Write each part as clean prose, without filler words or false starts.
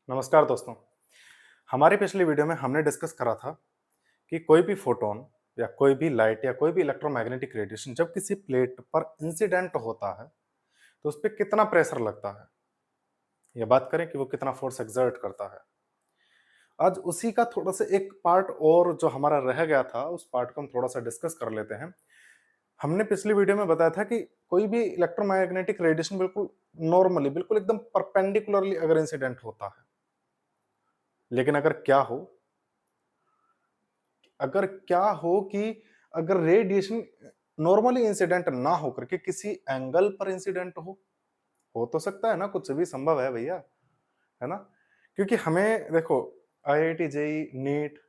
नमस्कार दोस्तों। हमारी पिछली वीडियो में हमने डिस्कस करा था कि कोई भी फोटोन या कोई भी लाइट या कोई भी इलेक्ट्रोमैग्नेटिक रेडिएशन जब किसी प्लेट पर इंसिडेंट होता है तो उस पर कितना प्रेशर लगता है, या बात करें कि वो कितना फोर्स एक्सर्ट करता है। आज उसी का थोड़ा सा एक पार्ट और जो हमारा रह गया था उस पार्ट को हम थोड़ा सा डिस्कस कर लेते हैं। हमने पिछली वीडियो में बताया था कि कोई भी इलेक्ट्रोमैग्नेटिक रेडिएशन बिल्कुल नॉर्मली, बिल्कुल एकदम परपेंडिकुलरली अगर इंसिडेंट होता है, लेकिन अगर क्या हो कि अगर रेडिएशन नॉर्मली इंसिडेंट ना होकर के किसी एंगल पर इंसिडेंट हो तो सकता है ना, कुछ भी संभव है भैया, है ना। क्योंकि हमें देखो, आईआईटी जेई नीट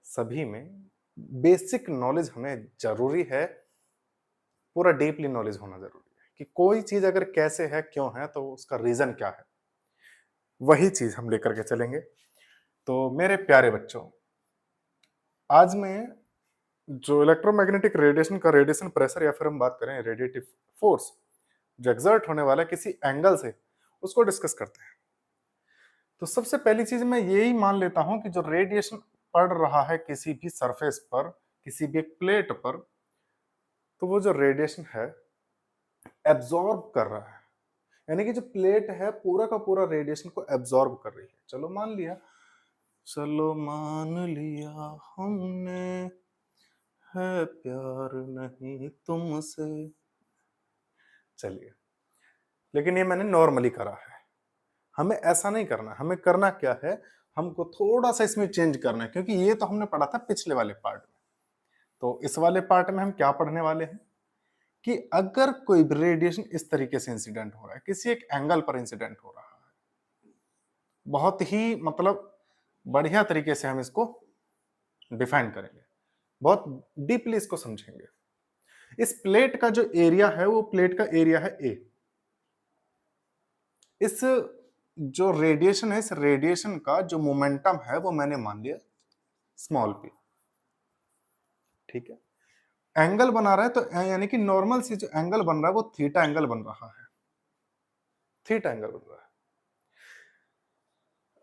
सभी में बेसिक नॉलेज हमें जरूरी है, पूरा डीपली नॉलेज होना जरूरी है कि कोई चीज अगर कैसे है, क्यों है, तो उसका रीजन क्या है। वही चीज हम लेकर के चलेंगे। तो मेरे प्यारे बच्चों, आज मैं जो इलेक्ट्रोमैग्नेटिक रेडिएशन का रेडिएशन प्रेशर या फिर हम बात करें रेडिएटिव फोर्स जो एक्सर्ट होने वाला है किसी एंगल से, उसको डिस्कस करते हैं। तो सबसे पहली चीज मैं यही मान लेता हूं कि जो रेडिएशन पड़ रहा है किसी भी सरफेस पर, किसी भी एक प्लेट पर, तो वो जो रेडिएशन है एब्जॉर्ब कर रहा है। यानी कि जो प्लेट है पूरा का पूरा रेडिएशन को एब्जॉर्ब कर रही है। चलो मान लिया हमने, है प्यार नहीं तुमसे। चलिए, लेकिन ये मैंने नॉर्मली करा है। हमें ऐसा नहीं करना, हमें करना क्या है, हमको थोड़ा सा इसमें चेंज करना है, क्योंकि ये तो हमने पढ़ा था पिछले वाले पार्ट में। तो इस वाले पार्ट में हम क्या पढ़ने वाले हैं कि अगर कोई रेडिएशन इस तरीके से इंसिडेंट हो रहा है, किसी एक एंगल पर इंसिडेंट हो रहा है, बहुत ही मतलब बढ़िया तरीके से हम इसको डिफाइन करेंगे, बहुत डीपली इसको समझेंगे। इस प्लेट का जो एरिया है वो प्लेट का एरिया है ए। इस जो रेडिएशन है, इस रेडिएशन का जो मोमेंटम है वो मैंने मान लिया स्मॉल पी। ठीक है, एंगल बना रहा है तो यानी कि नॉर्मल से जो एंगल बन रहा है वो थीटा एंगल बन रहा है, थीटा एंगल बन रहा है।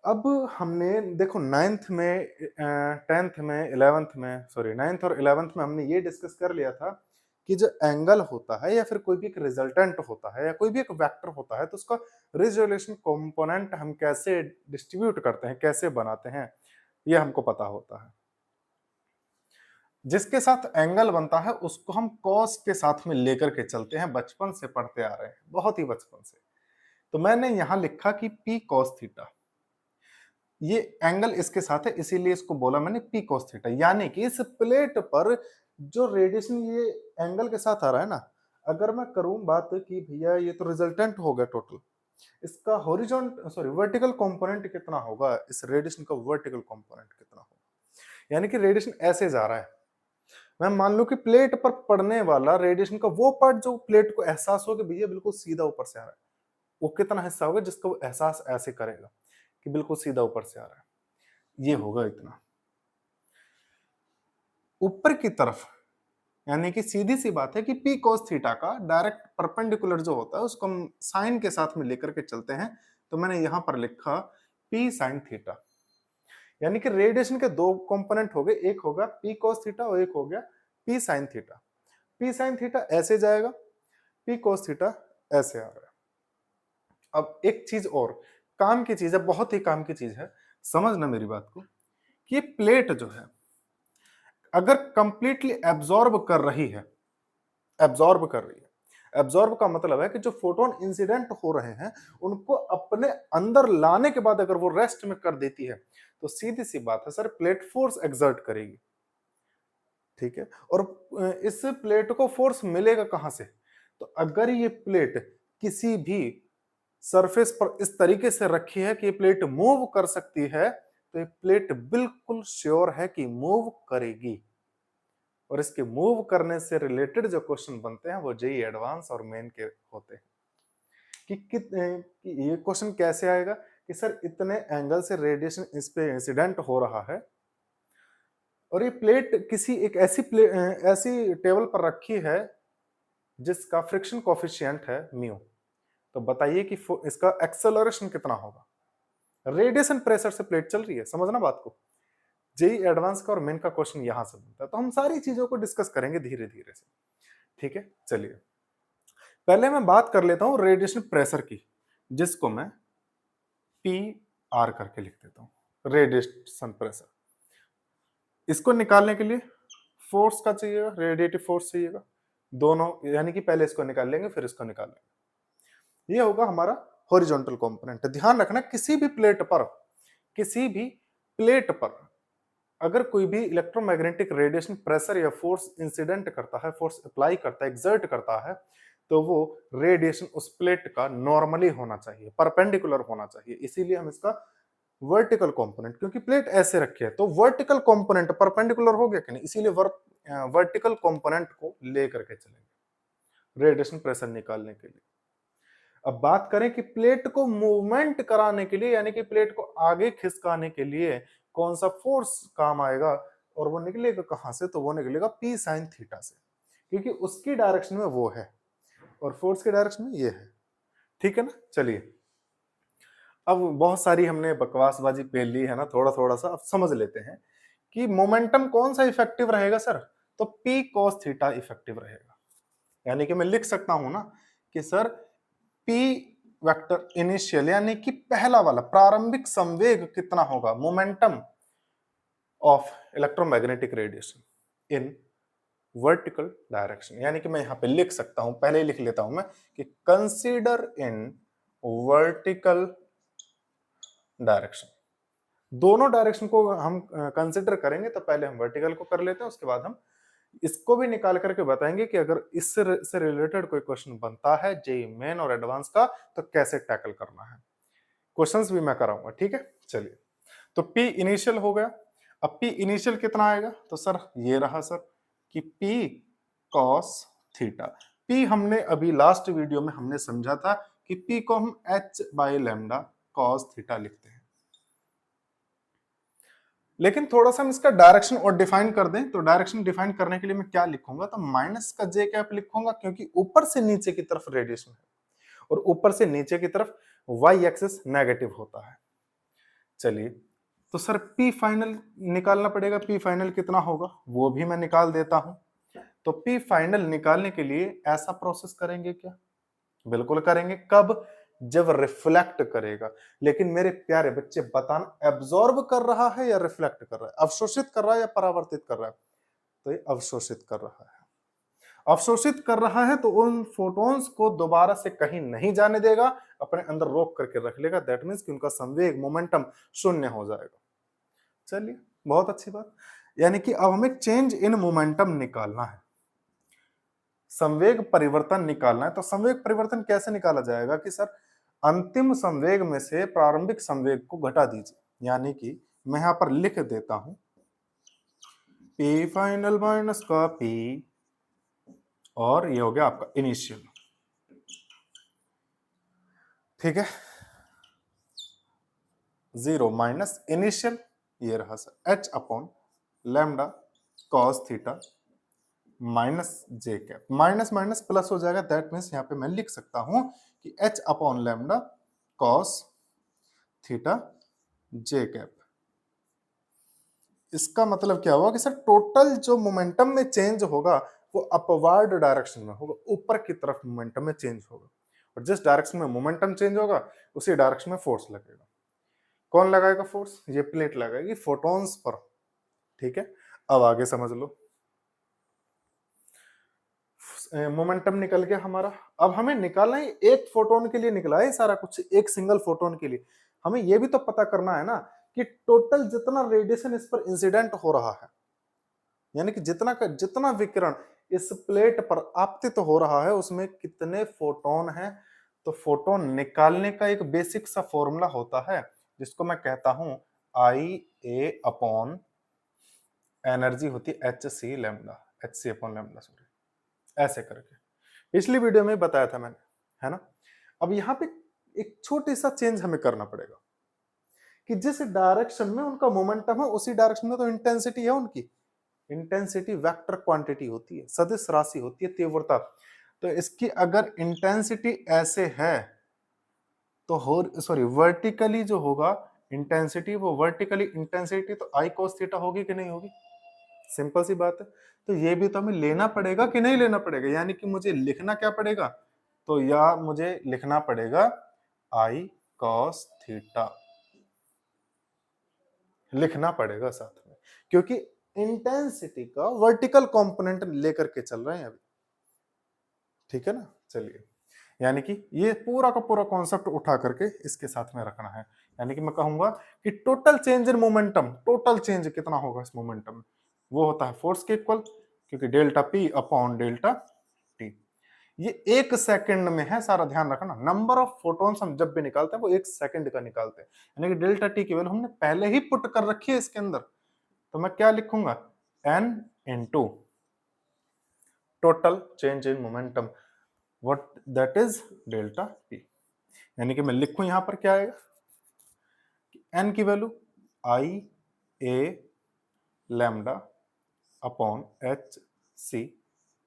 अब हमने देखो नाइन्थ में, टेंथ में, इलेवेंथ में, सॉरी नाइन्थ और इलेवेंथ में हमने ये डिस्कस कर लिया था कि जो एंगल होता है या फिर कोई भी एक रिजल्टेंट होता है या कोई भी एक वेक्टर होता है, तो उसका रिजोल्यूशन कंपोनेंट हम कैसे डिस्ट्रीब्यूट करते हैं, कैसे बनाते हैं, ये हमको पता होता है। जिसके साथ एंगल बनता है उसको हम कॉस के साथ में लेकर के चलते हैं, बचपन से पढ़ते आ रहे हैं, बहुत ही बचपन से। तो मैंने यहां लिखा कि पी कॉस थीटा, ये एंगल इसके साथ है, इसीलिए इसको बोला मैंने पी कॉस थीटा। यानी कि इस प्लेट पर जो रेडिएशन ये एंगल के साथ आ रहा है ना, अगर मैं करूं बात कि भैया ये तो रिजल्टेंट हो गया टोटल, इसका हॉरिजॉन्ट सॉरी वर्टिकल कंपोनेंट कितना होगा, इस रेडिएशन का वर्टिकल कंपोनेंट कितना होगा। यानी कि रेडिएशन ऐसे जा रहा है, मैं मान लूं कि प्लेट पर पड़ने वाला रेडिएशन का वो पार्ट जो प्लेट को एहसास हो कि भैया बिल्कुल सीधा ऊपर से आ रहा है, वो कितना हिस्सा होगा जिसका वो एहसास ऐसे करेगा कि बिल्कुल सीधा ऊपर से आ रहा है, ये होगा इतना। ऊपर की तरफ यानी कि सीधी सी बात है कि पी cos थीटा का डायरेक्ट परपेंडिकुलर जो होता है उसको हम साइन के साथ में लेकर के चलते हैं। तो मैंने यहां पर लिखा पी साइन थीटा। यानी कि रेडिएशन के दो कंपोनेंट हो गए, एक होगा पी cos थीटा और एक हो गया P sine theta. P sine theta ऐसे जाएगा, पी cos थीटा ऐसे आ रहा है। अब एक चीज और काम की चीज है, बहुत ही काम की चीज है, समझना मेरी बात को, कि प्लेट जो है अगर कंप्लीटली एब्जॉर्ब कर रही है, एब्जॉर्ब कर रही है, एब्जॉर्ब का मतलब है कि जो फोटोन इंसिडेंट हो रहे हैं उनको अपने अंदर लाने के बाद अगर वो रेस्ट में कर देती है, तो सीधी सी बात है सर, प्लेट फोर्स एक्सर्ट करेगी। ठीक है, और इस प्लेट को फोर्स मिलेगा कहां से, तो अगर ये प्लेट किसी भी सरफेस पर इस तरीके से रखी है कि ये प्लेट मूव कर सकती है, तो ये प्लेट बिल्कुल श्योर है कि मूव करेगी। और इसके मूव करने से रिलेटेड जो क्वेश्चन बनते हैं वो जेई एडवांस और मेन के होते हैं कि ये क्वेश्चन कैसे आएगा कि सर इतने एंगल से रेडिएशन इस पे इंसिडेंट हो रहा है और ये प्लेट किसी एक ऐसी टेबल पर रखी है जिसका फ्रिक्शन कोफिशिएंट है म्यू। तो बताइए कि इसका एक्सेलरेशन कितना होगा। रेडिएशन प्रेशर से प्लेट चल रही है, समझना बात को। जेई एडवांस का और मेन का क्वेश्चन यहां से बनता है, तो हम सारी चीजों को डिस्कस करेंगे धीरे धीरे से, ठीक है। चलिए पहले मैं बात कर लेता हूं रेडिएशन प्रेशर की, जिसको मैं पी आर करके लिख देता हूं, रेडिएशन प्रेशर। इसको निकालने के लिए फोर्स का चाहिएगा, रेडिएटिव फोर्स चाहिएगा, दोनों, यानी कि पहले इसको निकाल लेंगे फिर इसको निकाल लेंगे। ये होगा हमारा हॉरिजॉन्टल कंपोनेंट। ध्यान रखना किसी भी प्लेट पर, किसी भी प्लेट पर अगर कोई भी इलेक्ट्रोमैग्नेटिक रेडिएशन प्रेशर या फोर्स इंसिडेंट करता है, फोर्स अप्लाई करता है, एक्सर्ट करता है, तो वो रेडिएशन उस प्लेट का नॉर्मली होना चाहिए, परपेंडिकुलर होना चाहिए। इसीलिए हम इसका वर्टिकल कंपोनेंट, क्योंकि प्लेट ऐसे रखी है तो वर्टिकल कंपोनेंट परपेंडिकुलर हो गया कि नहीं, इसीलिए वर्टिकल कंपोनेंट को लेकर के चलेंगे रेडिएशन प्रेशर निकालने के लिए। अब बात करें कि प्लेट को मूवमेंट कराने के लिए, यानी कि प्लेट को आगे खिसकाने के लिए कौन सा फोर्स काम आएगा, और वो निकलेगा कहां से, तो वो निकलेगा पी साइन थीटा से, क्योंकि उसकी डायरेक्शन में वो है और फोर्स की डायरेक्शन में ये है, ठीक है ना। चलिए अब बहुत सारी हमने बकवासबाजी पेल ली है ना, थोड़ा थोड़ा सा अब समझ लेते हैं कि मोमेंटम कौन सा इफेक्टिव रहेगा सर, तो पी कॉस थीटा इफेक्टिव रहेगा। यानी कि मैं लिख सकता हूं ना कि सर पी वेक्टर इनिशियल, यानी कि पहला वाला प्रारंभिक संवेग कितना होगा, momentum of electromagnetic radiation in vertical direction. यानी कि मैं यहां पे लिख सकता हूं, पहले ही लिख लेता हूं मैं कि कंसीडर इन वर्टिकल डायरेक्शन। दोनों डायरेक्शन को हम कंसिडर करेंगे, तो पहले हम वर्टिकल को कर लेते हैं, उसके बाद हम इसको भी निकाल करके बताएंगे कि अगर इससे रिलेटेड कोई क्वेश्चन बनता है जेईई मेन और एडवांस का, तो कैसे टैकल करना है। क्वेश्चंस भी मैं कराऊंगा, ठीक है। चलिए तो पी इनिशियल हो गया। अब पी इनिशियल कितना आएगा, तो सर ये रहा सर कि पी कॉस थीटा। पी हमने अभी लास्ट वीडियो में हमने समझा था कि पी को हम H by lambda cos theta लिखते हैं, लेकिन थोड़ा सा हम इसका डायरेक्शन और डिफाइन कर दें, तो डायरेक्शन डिफाइन करने के लिए मैं क्या लिखूंगा, तो माइनस का जे कैप लिखूंगा, क्योंकि ऊपर से नीचे की तरफ रेडिएशन है और ऊपर से नीचे की तरफ वाई एक्सिस नेगेटिव होता है। चलिए तो सर पी फाइनल निकालना पड़ेगा, पी फाइनल कितना होगा वो भी मैं निकाल देता हूं। तो पी फाइनल निकालने के लिए ऐसा प्रोसेस करेंगे क्या, बिल्कुल करेंगे। कब, जब रिफ्लेक्ट करेगा। लेकिन मेरे प्यारे बच्चे बताना, एब्जॉर्ब कर रहा है या रिफ्लेक्ट कर रहा है, अवशोषित कर रहा है या परावर्तित कर रहा है, तो ये अवशोषित कर रहा है। अवशोषित कर रहा है तो उन फोटॉन्स को दोबारा से कहीं नहीं जाने देगा, अपने अंदर रोक करके रख लेगा। दैट मींस कि उनका संवेग मोमेंटम शून्य हो जाएगा। चलिए बहुत अच्छी बात, यानी कि अब हमें चेंज इन मोमेंटम निकालना है, संवेग परिवर्तन निकालना है। तो संवेग परिवर्तन कैसे निकाला जाएगा कि सर अंतिम संवेग में से प्रारंभिक संवेग को घटा दीजिए, यानी कि मैं यहां पर लिख देता हूं पी फाइनल माइनस का पी, और ये हो गया आपका इनिशियल, ठीक है। जीरो माइनस इनिशियल, ये रहा sir H upon lambda cos theta minus J cap, minus minus plus हो जाएगा। दैट मीन्स यहाँ पे मैं लिख सकता हूं कि H upon lambda cos theta J cap. इसका मतलब क्या होगा कि सर टोटल जो मोमेंटम में चेंज होगा वो अपवर्ड डायरेक्शन में होगा, ऊपर की तरफ मोमेंटम में चेंज होगा, और जिस डायरेक्शन में मोमेंटम चेंज होगा उसी डायरेक्शन में फोर्स लगेगा। कौन लगाएगा फोर्स, ये प्लेट लगाएगी फोटॉन्स पर, ठीक है। अब आगे समझ लो, मोमेंटम निकल गया हमारा। अब हमें निकालना है, एक फोटोन के लिए निकला है सारा कुछ, एक सिंगल फोटोन के लिए। हमें यह भी तो पता करना है ना कि टोटल जितना रेडिएशन इस पर इंसिडेंट हो रहा है, यानी कि जितना विकिरण इस प्लेट पर आपतित हो रहा है उसमें कितने फोटोन हैं। तो फोटोन निकालने का एक बेसिक सा फॉर्मूला होता है जिसको मैं कहता हूं आई ए अपॉन एनर्जी होती है H C lambda, H C upon lambda, sorry, ऐसे करके पिछली वीडियो में बताया था मैंने, है ना। अब यहाँ पे एक छोटी सा चेंज हमें करना पड़ेगा कि जिस डायरेक्शन में उनका मोमेंटम है उसी डायरेक्शन में तो इंटेंसिटी है उनकी। इंटेंसिटी वेक्टर क्वांटिटी होती है, सदिश राशि होती है, तीव्रता। तो इसकी अगर इंटेंसिटी ऐसे है तो हो, सॉरी, वर्टिकली जो होगा इंटेंसिटी वो वर्टिकली इंटेंसिटी तो आई cos थीटा होगी कि नहीं होगी, सिंपल सी बात है। तो ये भी तो हमें लेना पड़ेगा कि नहीं लेना पड़ेगा, यानी कि मुझे लिखना क्या पड़ेगा, तो या मुझे लिखना पड़ेगा आई cos थीटा, लिखना पड़ेगा साथ में, क्योंकि इंटेंसिटी का वर्टिकल कंपोनेंट लेकर के चल रहे हैं अभी, ठीक है ना। चलिए, यानी कि ये पूरा का पूरा कॉन्सेप्ट उठा करके इसके साथ में रखना है, यानी कि मैं कहूंगा कि total change in momentum, total change कितना होगा इस मोमेंटम में, वो होता है फोर्स के इक्वल, क्योंकि delta P upon delta T. ये एक सेकंड में है, सारा ध्यान रखना, नंबर ऑफ फोटॉन्स हम जब भी निकालते हैं वो एक सेकंड का निकालते हैं, यानी कि डेल्टा टी की वैल्यू हमने पहले ही पुट कर रखी है इसके अंदर, तो मैं क्या लिखूंगा, n into total change in momentum, what that is delta P, यानी कि मैं लिखूं यहां पर क्या आएगा, n की value I A lambda upon H C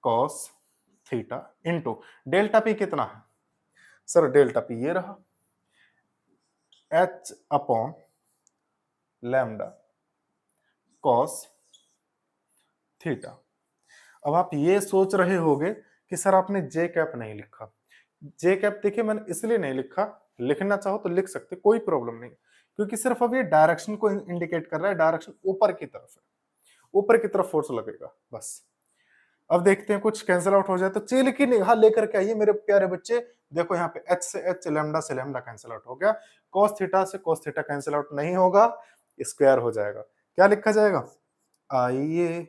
cos theta into delta P कितना है सर, डेल्टा पी ये रहा H upon lambda cos theta. अब आप ये सोच रहे होगे कि सर आपने जे कैप नहीं लिखा, जे कैप देखिए मैंने इसलिए नहीं लिखा, लिखना चाहो तो लिख सकते, कोई प्रॉब्लम नहीं, क्योंकि सिर्फ अब ये डायरेक्शन को इंडिकेट कर रहा है, डायरेक्शन ऊपर की तरफ है, ऊपर की तरफ फोर्स लगेगा बस। अब देखते हैं कुछ कैंसिल आउट हो जाए तो चेल की निगाह लेकर के आइए मेरे प्यारे बच्चे, देखो यहाँ पे एच से एच, लैम्डा से लैम्डा कैंसिल आउट हो गया, कॉस थीटा से कॉस थीटा कैंसिल आउट नहीं होगा, स्क्वायर हो जाएगा, क्या लिखा जाएगा, आई A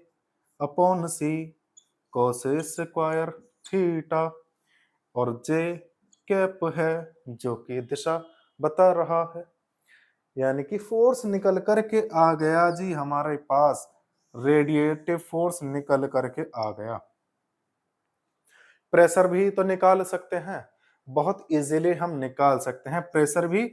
upon C cos square theta, और जे कैप है जो कि दिशा बता रहा है, यानी कि फोर्स निकल करके आ गया जी हमारे पास, रेडिएटिव फोर्स निकल करके आ गया। प्रेशर भी तो निकाल सकते हैं, बहुत इजीली हम निकाल सकते हैं प्रेशर भी,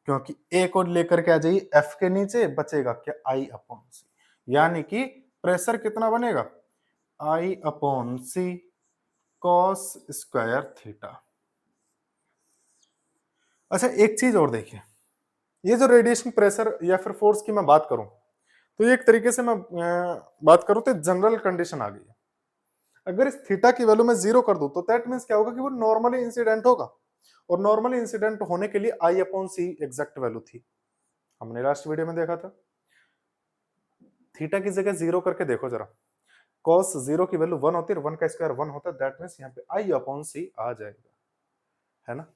क्योंकि ए को लेकर के आ जाइए एफ के नीचे, बचेगा क्या, आई अपॉन सी, यानी कि प्रेशर कितना बनेगा, आई अपॉन सी कॉस स्क्वायर थीटा। अच्छा एक चीज और देखिए, ये जो रेडिएशन प्रेशर या फिर फोर्स की मैं बात करूं, तो ये एक तरीके से मैं बात करूं तो जनरल कंडीशन आ गई है, अगर इस थीटा की वैल्यू मैं जीरो कर दूं तो दैट मींस क्या होगा कि वो नॉर्मली इंसिडेंट होगा, और नॉर्मली इंसिडेंट होने के लिए आई अपॉन सी एग्जैक्ट वैल्यू थी, हमने लास्ट वीडियो में देखा था। थीटा की जगह जीरो करके देखो जरा, कॉस जीरो की वैल्यू वन होती है, वन का स्क्वायर वन होता है, दैट मींस यहाँ पे आई अपॉन सी आ जाएगा, है ना।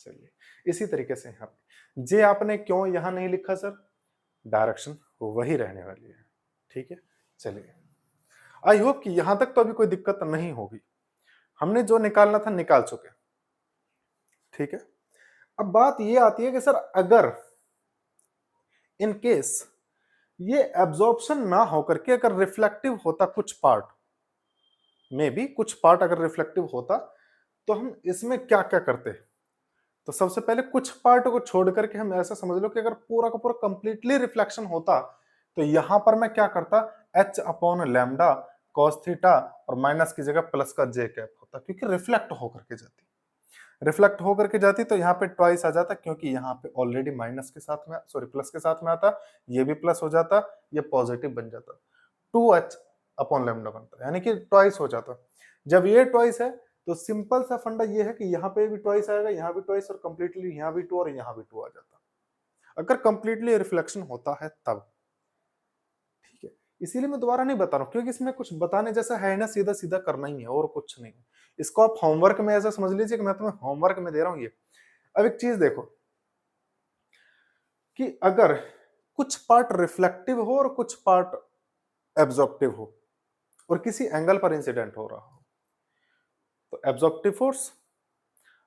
चलिए इसी तरीके से यहाँ पे जे आपने क्यों यहां नहीं लिखा सर, डायरेक्शन वही रहने वाली है, ठीक है। चलिए आई होप कि यहां तक तो अभी कोई दिक्कत नहीं होगी, हमने जो निकालना था निकाल चुके, ठीक है। अब बात ये आती है कि सर अगर इन केस ये एब्जॉर्प्शन ना होकर के अगर रिफ्लेक्टिव होता कुछ पार्ट, में भी कुछ पार्ट अगर रिफ्लेक्टिव होता तो हम इसमें क्या क्या करते, तो सबसे पहले कुछ पार्ट को छोड़ करके हम ऐसा समझ लो कि अगर पूरा का पूरा कंप्लीटली रिफ्लेक्शन होता तो यहां पर मैं क्या करता, H upon lambda cos theta और माइनस की जगह प्लस का जे कैप होता, क्योंकि रिफ्लेक्ट होकर के जाती, रिफ्लेक्ट होकर के जाती तो यहाँ पे ट्वाइस आ जाता, क्योंकि यहाँ पे ऑलरेडी माइनस के साथ में, सॉरी प्लस के साथ में आता, ये भी प्लस हो जाता, ये पॉजिटिव बन जाता, 2h अपॉन लैम्डा बनता, यानी कि ट्वाइस हो जाता। जब ये ट्वाइस है तो सिंपल सा फंडा ये है कि यहाँ पे भी ट्वाइस आएगा, यहाँ भी ट्वाइस, और कंप्लीटली यहाँ भी 2 और यहाँ भी 2 आ जाता, अगर कंप्लीटली रिफ्लेक्शन होता है तब, ठीक है। इसीलिए मैं दोबारा नहीं बता रहा हूँ, क्योंकि इसमें कुछ बताने जैसा है ना, सीधा सीधा करना ही है और कुछ नहीं है, इसको आप होमवर्क में ऐसा समझ लीजिए कि मैं तुम्हें होमवर्क में दे रहा हूँ ये। अब एक चीज देखो कि अगर कुछ पार्ट रिफ्लेक्टिव हो और कुछ पार्ट एब्जॉर्प्टिव हो और किसी एंगल पर इंसिडेंट हो रहा हो, तो एब्जॉर्प्टिव फोर्स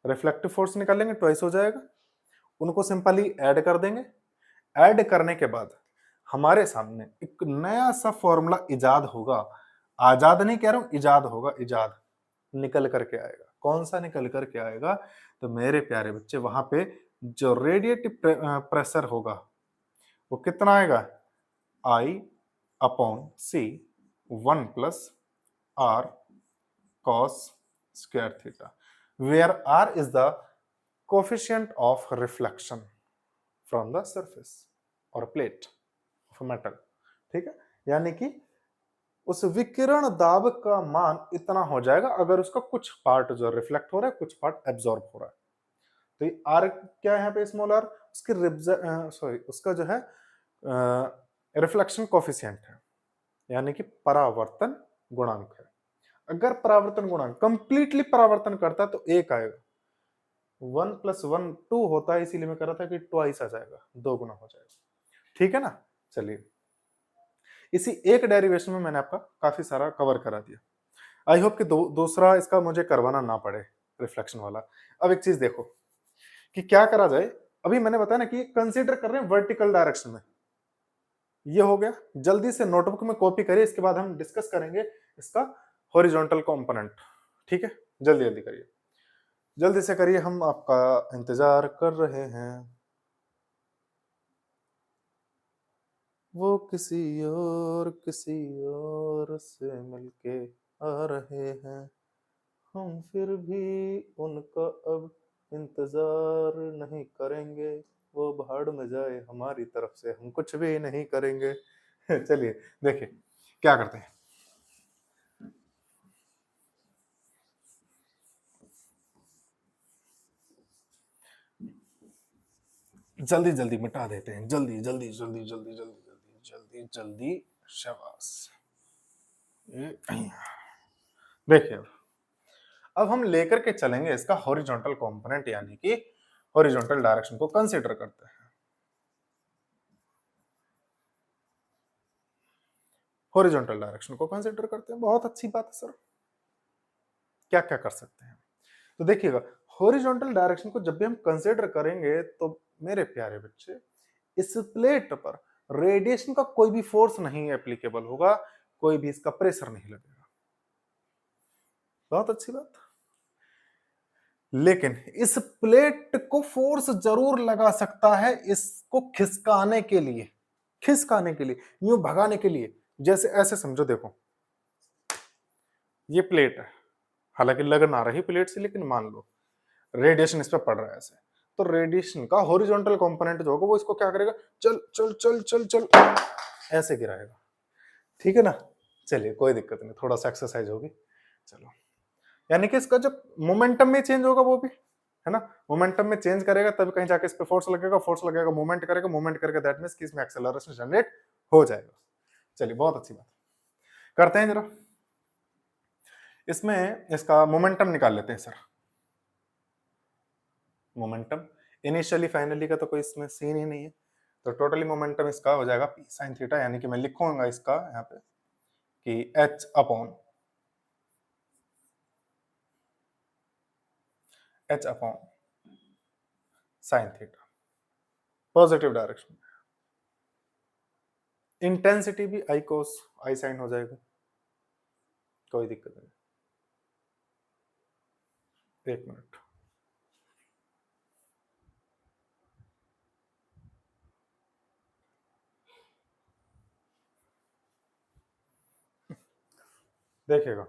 रिफ्लेक्टिव फोर्स निकालेंगे, ट्वाइस हो जाएगा, उनको सिंपली ऐड कर देंगे, ऐड करने के बाद हमारे सामने एक नया सा फॉर्मूला इजाद होगा, आजाद नहीं कह रहा हूं, इजाद होगा, इजाद निकल करके आएगा, कौन सा निकल करके आएगा, तो मेरे प्यारे बच्चे वहां पे जो रेडिएटिव प्रेशर होगा वो कितना आएगा, I upon C 1 plus R cos square theta, where r is the coefficient of reflection from the surface. और प्लेट ऑफ मेटल, ठीक है। यानी कि उस विकिरण दाब का मान इतना हो जाएगा अगर उसका कुछ पार्ट जो रिफ्लेक्ट हो रहा है, कुछ पार्ट एब्जॉर्ब हो रहा है। तो ये आर क्या है यहाँ पे, स्मॉल आर, उसकी सॉरी उसका जो है रिफ्लेक्शन कोफिशिएंट है, यानी कि परावर्तन गुणांक है। अगर परावर्तन गुणांक कंप्लीटली परावर्तन करता है तो एक आएगा, 1 + 1 2 होता है, इसीलिए मैं कह रहा था कि ट्वाइस आ जाएगा, 2 गुना हो जाएगा, ठीक है ना। चलिए, इसी एक डेरिवेशन में मैंने आपका काफी सारा कवर करा दिया। आई होप कि दूसरा इसका मुझे करवाना ना पड़े रिफ्लेक्शन वाला। अब एक चीज देखो कि क्या करा जाए। अभी मैंने बताया ना कि कंसीडर कर रहे हैं वर्टिकल डायरेक्शन में, ये हो गया। जल्दी से नोटबुक में कॉपी करिए, इसके बाद हम डिस्कस करेंगे इसका हॉरिजॉन्टल कंपोनेंट, ठीक है। जल्दी जल्दी करिए, जल्दी से करिए, हम आपका इंतजार कर रहे हैं। वो किसी और से मिलके आ रहे हैं, हम फिर भी उनका अब इंतजार नहीं करेंगे, वो भाड़ में जाए, हमारी तरफ से हम कुछ भी नहीं करेंगे। चलिए देखिए क्या करते हैं। जल्दी जल्दी मिटा देते हैं, जल्दी जल्दी जल्दी जल्दी जल्दी जल्दी जल्दी जल्दी, शाबाश। देखिए अब हम लेकर के चलेंगे इसका हॉरिजॉन्टल कंपोनेंट, यानी कि हॉरिजॉन्टल डायरेक्शन को कंसीडर करते हैं। हॉरिजॉन्टल डायरेक्शन को कंसीडर करते हैं, बहुत अच्छी बात है सर। क्या क्या कर सकते हैं, तो देखिएगा हॉरिजॉन्टल डायरेक्शन को जब भी हम कंसीडर करेंगे तो मेरे प्यारे बच्चे, इस प्लेट पर रेडिएशन का कोई भी फोर्स नहीं एप्लीकेबल होगा, कोई भी इसका प्रेशर नहीं लगेगा। बहुत अच्छी बात। लेकिन इस प्लेट को फोर्स जरूर लगा सकता है इसको खिसकाने के लिए, खिसकाने के लिए, यूं भगाने के लिए। जैसे ऐसे समझो, देखो ये प्लेट है, हालांकि लग ना रही प्लेट से, लेकिन मान लो रेडिएशन इस पर पड़ रहा है ऐसे, तो रेडिएशन का हॉरिजॉन्टल कंपोनेंट जो होगा वो इसको क्या करेगा, चल चल चल चल चल ऐसे गिराएगा, ठीक है ना। चलिए कोई दिक्कत नहीं, थोड़ा सा एक्सरसाइज होगी। चलो, यानी कि इसका जब मोमेंटम में चेंज होगा वो भी है ना, मोमेंटम में चेंज करेगा तब कहीं जाके इस पे फोर्स लगेगा, फोर्स लगेगा मूवमेंट करेगा, मूवमेंट करके दैट मींस कि इसमें एक्सेलरेशन जनरेट हो जाएगा। चलिए बहुत अच्छी बात, करते हैं जरा इसमें इसका मोमेंटम निकाल लेते हैं सर। मोमेंटम इनिशियली फाइनली का तो कोई इसमें सीन ही नहीं है, तो टोटली मोमेंटम इसका हो जाएगा p sin थीटा, यानी कि मैं लिखूंगा इसका यहाँ पे कि h upon sin theta, positive direction. Intensity भी I cos I sin हो जाएगा, कोई दिक्कत नहीं। एक मिनट, देखिएगा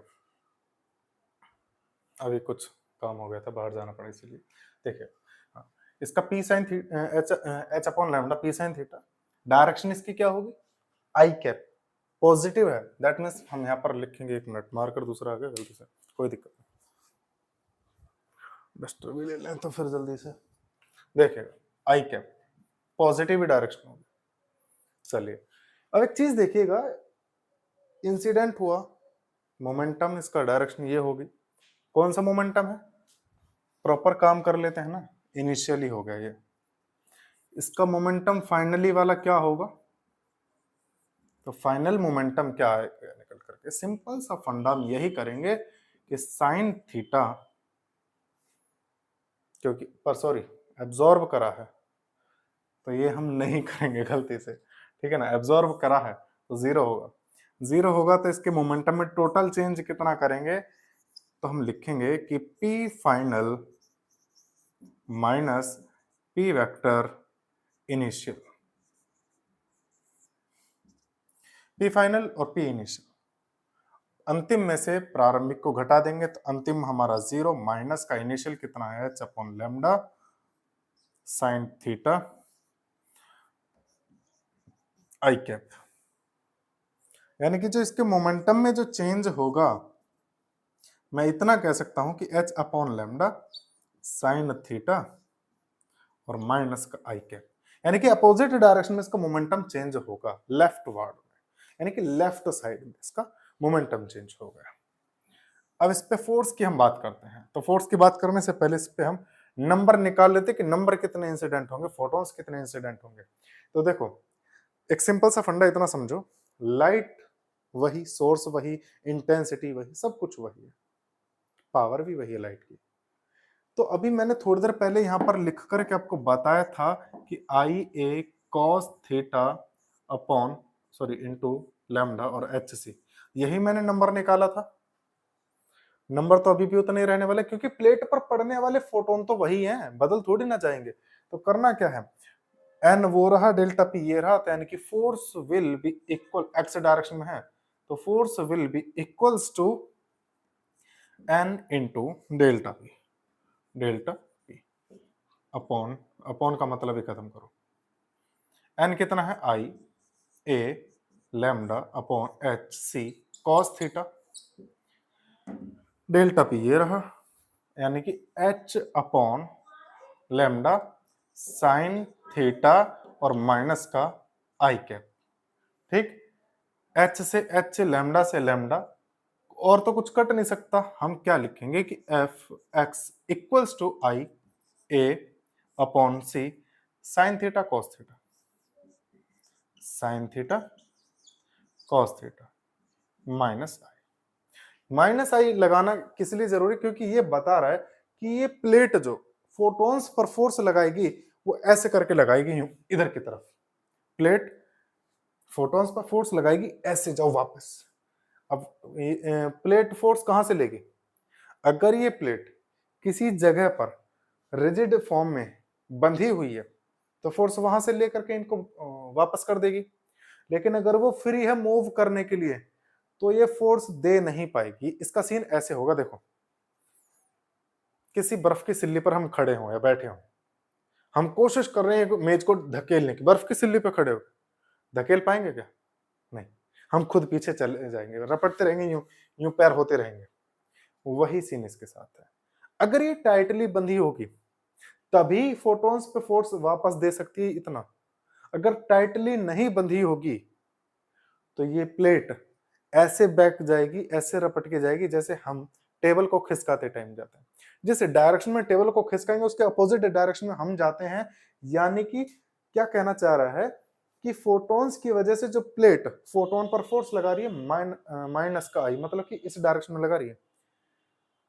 अभी कुछ काम हो गया था, बाहर जाना पड़ा इसीलिए। देखिए हाँ, इसका p sin theta h upon lambda p sin theta, direction इसकी क्या होगी, आई कैप, पॉजिटिव है, दैट मींस हम यहाँ पर लिखेंगे, एक मिनट मार्कर दूसरा आ गया गलती से, कोई दिक्कत नहीं, डस्टर भी ले लें तो फिर जल्दी से। देखिएगा आई कैप पॉजिटिव ही डायरेक्शन होगी। चलिए अब एक चीज देखिएगा, इंसिडेंट हुआ मोमेंटम, इसका डायरेक्शन ये होगी, कौन सा मोमेंटम है, प्रॉपर काम कर लेते हैं ना, इनिशियली हो गया ये, इसका मोमेंटम फाइनली वाला क्या होगा, तो फाइनल मोमेंटम क्या है निकल करके, सिंपल सा फंडा हम यही करेंगे कि साइन थीटा, क्योंकि पर सॉरी एब्जॉर्ब करा है तो ये हम नहीं करेंगे गलती से, ठीक है ना, एब्जॉर्ब करा है तो जीरो होगा, जीरो होगा तो इसके मोमेंटम में टोटल चेंज कितना करेंगे, तो हम लिखेंगे कि P final minus P vector initial, P final और पी इनिशियल, अंतिम में से प्रारंभिक को घटा देंगे तो अंतिम हमारा जीरो, माइनस का इनिशियल कितना है h upon lambda sine theta I cap, यानी कि जो इसके मोमेंटम में जो चेंज होगा, मैं इतना कह सकता हूं कि H upon lambda sine theta और माइनस का आई कैप, यानी कि अपोजिट डायरेक्शन में इसका मोमेंटम चेंज होगा लेफ्ट वर्ड में, यानी कि लेफ्ट साइड में इसका मोमेंटम चेंज होगा। अब इस पे फोर्स की हम बात करते हैं, तो फोर्स की बात करने से पहले इस पे हम नंबर निकाल लेते कि नंबर कितने इंसिडेंट होंगे, फोटॉन्स कितने इंसिडेंट होंगे। तो देखो एक सिंपल सा फंडा इतना समझो, लाइट वही, सोर्स वही, इंटेंसिटी वही, सब कुछ वही है, पावर भी वही है लाइट की। तो अभी मैंने थोड़ी देर पहले यहां पर लिख करके आपको बताया था कि I A cos theta upon sorry into lambda और एच सी, यही मैंने नंबर निकाला था। नंबर तो अभी भी उतने ही रहने वाले, क्योंकि प्लेट पर पड़ने वाले फोटोन तो वही हैं, बदल थोड़ी ना जाएंगे। तो करना क्या है, एन वो रहा, डेल्टा पी ये रहा, तो यानी कि force will be equal, X direction में है तो force will be equals to N into delta P, delta P upon, upon का मतलब ही खत्म करो, एन कितना है I A lambda upon H C cos theta, delta P ये रहा, यानी कि H upon lambda sine theta और माइनस का आई कैप। ठीक, एच से एच, लैम्डा से लैम्डा, और तो कुछ कट नहीं सकता, हम क्या लिखेंगे कि F X equals to I A upon C sine theta cos theta, sine theta cos theta minus I. Minus I लगाना किस लिए जरूरी, क्योंकि ये बता रहा है कि ये प्लेट जो फोटॉन्स पर फोर्स लगाएगी वो ऐसे करके लगाएगी, यूं इधर की तरफ, प्लेट फोटॉन्स पर फोर्स लगाएगी ऐसे, जाओ वापस। अब प्लेट फोर्स कहां से लेगी, अगर ये प्लेट किसी जगह पर रिजिड फॉर्म में बंधी हुई है तो फोर्स वहां से लेकर के इनको वापस कर देगी, लेकिन अगर वो फ्री है मूव करने के लिए तो ये फोर्स दे नहीं पाएगी। इसका सीन ऐसे होगा, देखो किसी बर्फ की सिल्ली पर हम खड़े हों या बैठे हों, हम कोशिश कर रहे हैं मेज को धकेलने की, बर्फ की सिल्ली पर खड़े हो, धकेल पाएंगे क्या, नहीं, हम खुद पीछे चले जाएंगे, रपटते रहेंगे, यूं यूं पैर होते रहेंगे। वही सीन इसके साथ है, अगर ये टाइटली बंधी होगी तभी फोटॉन्स पे फोर्स वापस दे सकती है इतना, अगर टाइटली नहीं बंधी होगी तो ये प्लेट ऐसे बैक जाएगी, ऐसे रपट के जाएगी जैसे हम टेबल को खिसकाते टाइम जाते हैं, जिस डायरेक्शन में टेबल को खिसकाएंगे उसके अपोजिट डायरेक्शन में हम जाते हैं। यानी कि क्या कहना चाह रहा है कि फोटॉन्स की वजह से जो प्लेट फोटोन पर फोर्स लगा रही है माइनस का आई, मतलब कि इस डायरेक्शन में लगा रही है,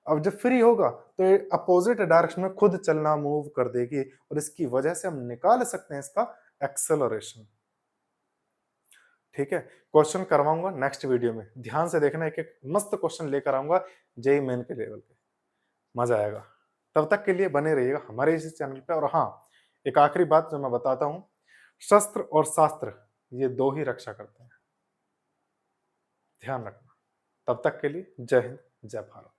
अब जब फ्री होगा तो ये अपोजिट डायरेक्शन में खुद चलना मूव कर देगी, और इसकी वजह से हम निकाल सकते हैं इसका एक्सेलरेशन। ठीक है, क्वेश्चन करवाऊंगा नेक्स्ट वीडियो में, ध्यान से देखना, एक एक मस्त क्वेश्चन लेकर आऊंगा जेई मेन के लेवल पे, मजा आएगा। तब तक के लिए बने रहिएगा हमारे इसी चैनल पे। और हाँ, एक आखिरी बात जो मैं बताता हूं, शस्त्र और शास्त्र ये दो ही रक्षा करते हैं, ध्यान रखना। तब तक के लिए जय हिंद, जय भारत।